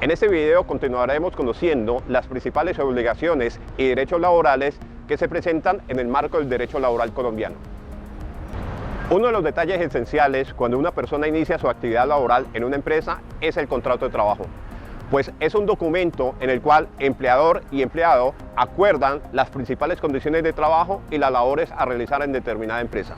En este video continuaremos conociendo las principales obligaciones y derechos laborales que se presentan en el marco del derecho laboral colombiano. Uno de los detalles esenciales cuando una persona inicia su actividad laboral en una empresa es el contrato de trabajo, pues es un documento en el cual empleador y empleado acuerdan las principales condiciones de trabajo y las labores a realizar en determinada empresa.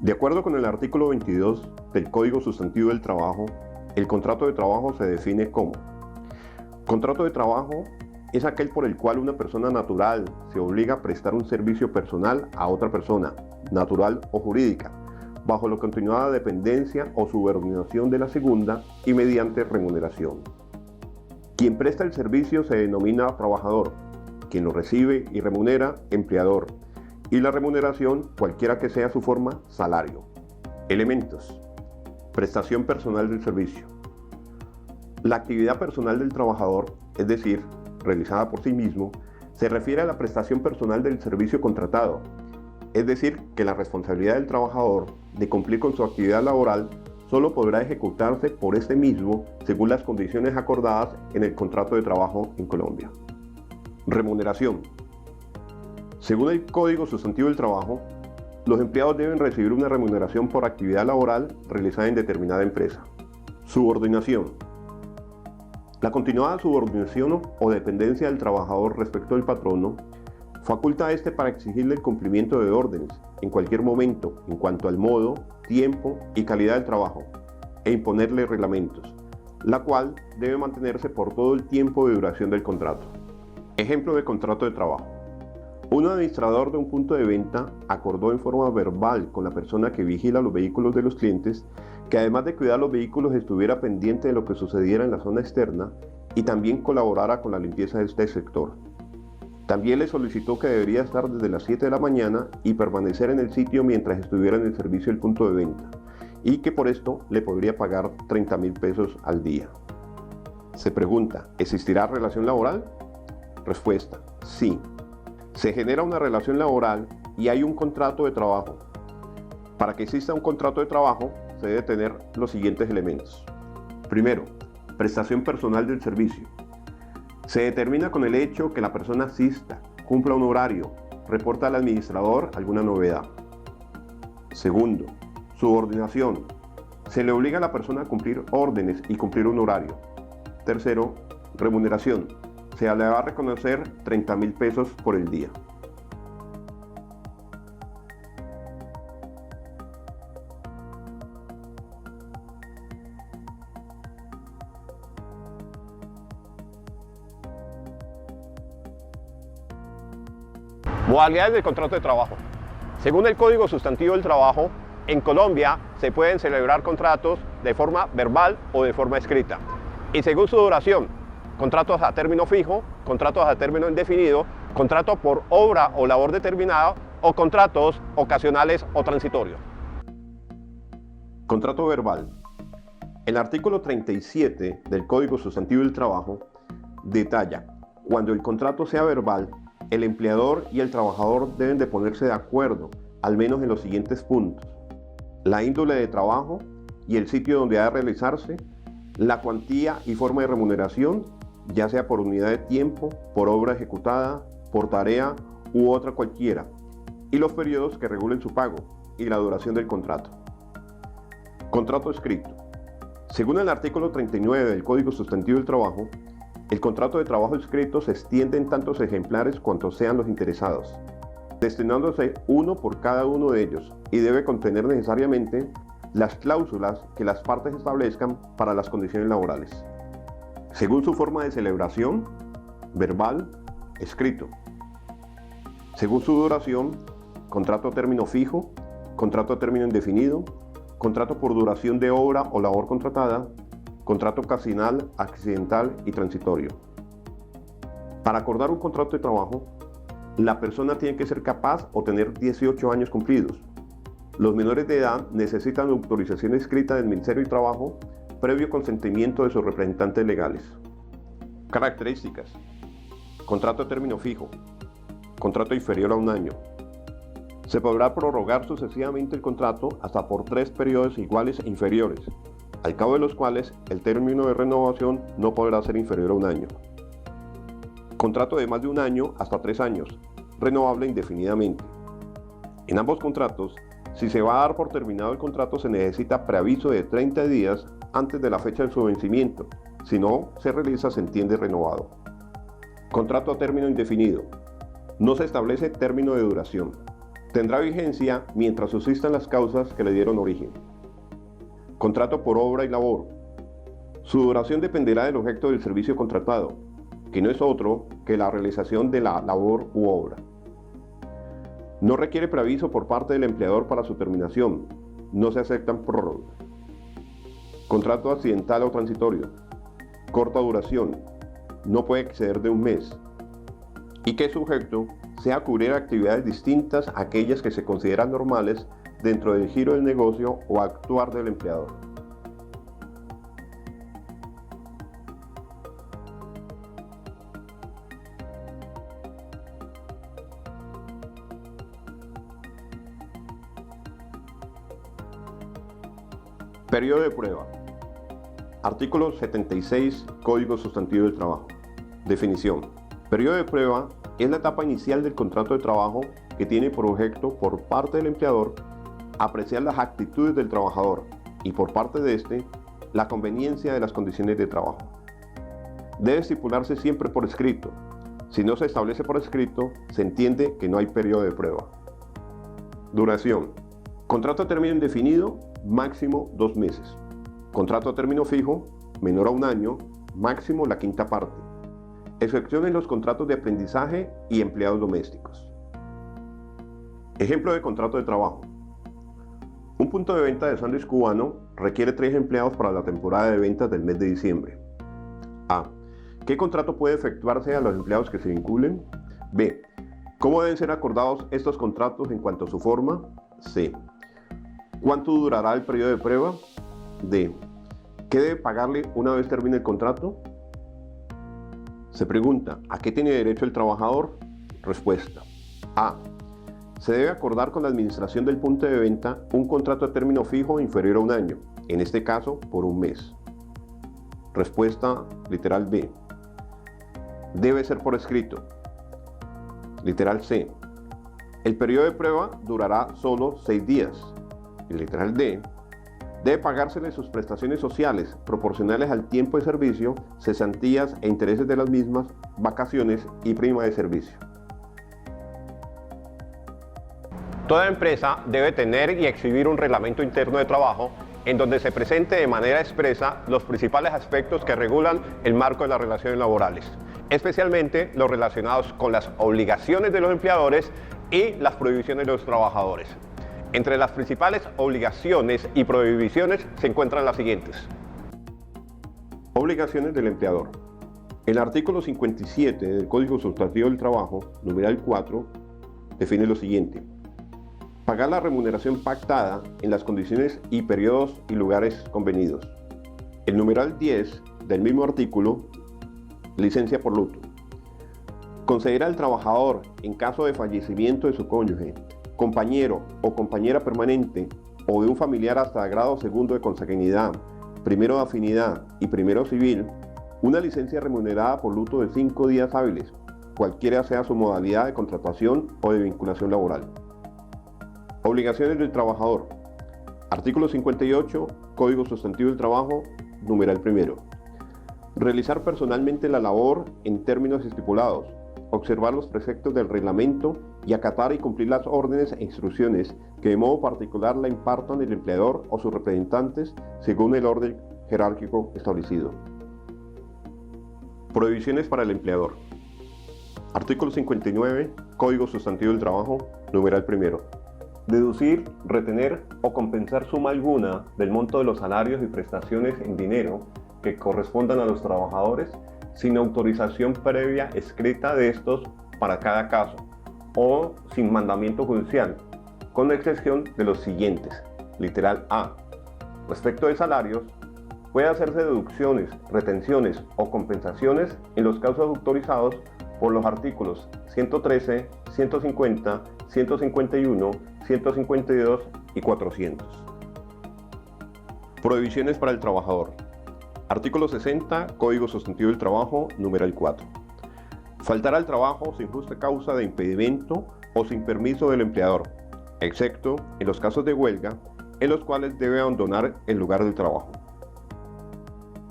De acuerdo con el artículo 22 del Código Sustantivo del Trabajo, el contrato de trabajo se define como: contrato de trabajo es aquel por el cual una persona natural se obliga a prestar un servicio personal a otra persona, natural o jurídica, bajo la continuada dependencia o subordinación de la segunda y mediante remuneración. Quien presta el servicio se denomina trabajador, quien lo recibe y remunera, empleador, y la remuneración, cualquiera que sea su forma, salario. Elementos: prestación personal del servicio. La actividad personal del trabajador, es decir, realizada por sí mismo, se refiere a la prestación personal del servicio contratado, es decir, que la responsabilidad del trabajador de cumplir con su actividad laboral solo podrá ejecutarse por este mismo según las condiciones acordadas en el contrato de trabajo en Colombia. Remuneración. Según el Código Sustantivo del Trabajo, los empleados deben recibir una remuneración por actividad laboral realizada en determinada empresa. Subordinación. La continuada subordinación o dependencia del trabajador respecto del patrono faculta a éste para exigirle el cumplimiento de órdenes en cualquier momento en cuanto al modo, tiempo y calidad del trabajo, e imponerle reglamentos, la cual debe mantenerse por todo el tiempo de duración del contrato. Ejemplo de contrato de trabajo. Un administrador de un punto de venta acordó en forma verbal con la persona que vigila los vehículos de los clientes que, además de cuidar los vehículos, estuviera pendiente de lo que sucediera en la zona externa y también colaborara con la limpieza de este sector. También le solicitó que debería estar desde las 7 de la mañana y permanecer en el sitio mientras estuviera en el servicio del punto de venta, y que por esto le podría pagar 30.000 pesos al día. Se pregunta: ¿existirá relación laboral? Respuesta: sí. Se genera una relación laboral y hay un contrato de trabajo. Para que exista un contrato de trabajo se debe tener los siguientes elementos. Primero, prestación personal del servicio. Se determina con el hecho que la persona asista, cumpla un horario, reporta al administrador alguna novedad. Segundo, subordinación. Se le obliga a la persona a cumplir órdenes y cumplir un horario. Tercero, remuneración. Se le va a reconocer 30.000 pesos por el día. Modalidades del contrato de trabajo. Según el Código Sustantivo del Trabajo, en Colombia se pueden celebrar contratos de forma verbal o de forma escrita. Y según su duración, contratos a término fijo, contratos a término indefinido, contrato por obra o labor determinada o contratos ocasionales o transitorios. Contrato verbal. El artículo 37 del Código Sustantivo del Trabajo detalla: cuando el contrato sea verbal, el empleador y el trabajador deben de ponerse de acuerdo, al menos en los siguientes puntos: la índole de trabajo y el sitio donde ha de realizarse, la cuantía y forma de remuneración, ya sea por unidad de tiempo, por obra ejecutada, por tarea u otra cualquiera, y los periodos que regulen su pago y la duración del contrato. Contrato escrito. Según el artículo 39 del Código Sustantivo del Trabajo, el contrato de trabajo escrito se extiende en tantos ejemplares cuantos sean los interesados, destinándose uno por cada uno de ellos, y debe contener necesariamente las cláusulas que las partes establezcan para las condiciones laborales. Según su forma de celebración: verbal, escrito. Según su duración: contrato a término fijo, contrato a término indefinido, contrato por duración de obra o labor contratada, contrato ocasional, accidental y transitorio. Para acordar un contrato de trabajo, la persona tiene que ser capaz o tener 18 años cumplidos. Los menores de edad necesitan autorización escrita del Ministerio de Trabajo previo consentimiento de sus representantes legales. Características: contrato a término fijo, contrato inferior a un año. Se podrá prorrogar sucesivamente el contrato hasta por 3 periodos iguales e inferiores. al cabo de los cuales el término de renovación no podrá ser inferior a 1 año. Contrato de más de 1 año hasta 3 años, renovable indefinidamente. En ambos contratos, si se va a dar por terminado el contrato, se necesita preaviso de 30 días antes de la fecha de su vencimiento. Si no se realiza, se entiende renovado. Contrato a término indefinido. No se establece término de duración. Tendrá vigencia mientras subsistan las causas que le dieron origen. Contrato por obra y labor. Su duración dependerá del objeto del servicio contratado, que no es otro que la realización de la labor u obra. No requiere preaviso por parte del empleador para su terminación. No se aceptan prórrogas. Contrato accidental o transitorio. Corta duración. No puede exceder de 1 mes. Y que es sujeto sea a cubrir actividades distintas a aquellas que se consideran normales dentro del giro del negocio o actuar del empleador. Periodo de prueba. Artículo 76, Código Sustantivo del Trabajo. Definición. Periodo de prueba es la etapa inicial del contrato de trabajo que tiene por objeto, por parte del empleador, apreciar las actitudes del trabajador y por parte de éste, la conveniencia de las condiciones de trabajo. Debe estipularse siempre por escrito. Si no se establece por escrito, se entiende que no hay periodo de prueba. Duración. Contrato a término indefinido, máximo 2 meses. Contrato a término fijo, menor a 1 año, máximo la quinta parte. Excepción en los contratos de aprendizaje y empleados domésticos. Ejemplo de contrato de trabajo. Un punto de venta de sándwich cubano requiere 3 empleados para la temporada de ventas del mes de diciembre. A. ¿Qué contrato puede efectuarse a los empleados que se vinculen? B. ¿Cómo deben ser acordados estos contratos en cuanto a su forma? C. ¿Cuánto durará el periodo de prueba? D. ¿Qué debe pagarle una vez termine el contrato? Se pregunta, ¿a qué tiene derecho el trabajador? Respuesta. A. Se debe acordar con la administración del punto de venta un contrato a término fijo inferior a 1 año, en este caso por 1 mes. Respuesta literal B. Debe ser por escrito. Literal C. El periodo de prueba durará solo 6 días. Y literal D. Debe pagársele sus prestaciones sociales proporcionales al tiempo de servicio, cesantías e intereses de las mismas, vacaciones y prima de servicio. Toda empresa debe tener y exhibir un reglamento interno de trabajo en donde se presente de manera expresa los principales aspectos que regulan el marco de las relaciones laborales, especialmente los relacionados con las obligaciones de los empleadores y las prohibiciones de los trabajadores. Entre las principales obligaciones y prohibiciones se encuentran las siguientes. Obligaciones del empleador. El artículo 57 del Código Sustantivo del Trabajo, numeral 4, define lo siguiente. Pagar la remuneración pactada en las condiciones y periodos y lugares convenidos. El numeral 10 del mismo artículo, licencia por luto. Conceder al trabajador, en caso de fallecimiento de su cónyuge, compañero o compañera permanente o de un familiar hasta grado segundo de consanguinidad, primero de afinidad y primero civil, una licencia remunerada por luto de 5 días hábiles, cualquiera sea su modalidad de contratación o de vinculación laboral. Obligaciones del trabajador. Artículo 58, Código Sustantivo del Trabajo, numeral primero. Realizar personalmente la labor en términos estipulados, observar los preceptos del reglamento y acatar y cumplir las órdenes e instrucciones que de modo particular la impartan el empleador o sus representantes según el orden jerárquico establecido. Prohibiciones para el empleador. Artículo 59, Código Sustantivo del Trabajo, numeral primero. Deducir, retener o compensar suma alguna del monto de los salarios y prestaciones en dinero que correspondan a los trabajadores sin autorización previa escrita de estos para cada caso o sin mandamiento judicial, con excepción de los siguientes. Literal A. Respecto de salarios, puede hacerse deducciones, retenciones o compensaciones en los casos autorizados por los artículos 113, 150, 151, 152 y 400. Prohibiciones para el trabajador. Artículo 60, Código Sustantivo del Trabajo, numeral 4. Faltar al trabajo sin justa causa de impedimento o sin permiso del empleador, excepto en los casos de huelga, en los cuales debe abandonar el lugar del trabajo.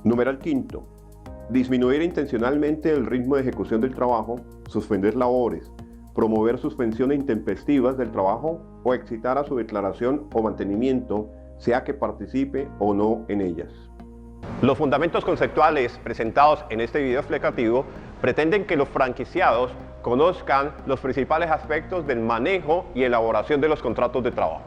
Numeral 5. Disminuir intencionalmente el ritmo de ejecución del trabajo, suspender labores, promover suspensiones intempestivas del trabajo o excitar a su declaración o mantenimiento, sea que participe o no en ellas. Los fundamentos conceptuales presentados en este video explicativo pretenden que los franquiciados conozcan los principales aspectos del manejo y elaboración de los contratos de trabajo.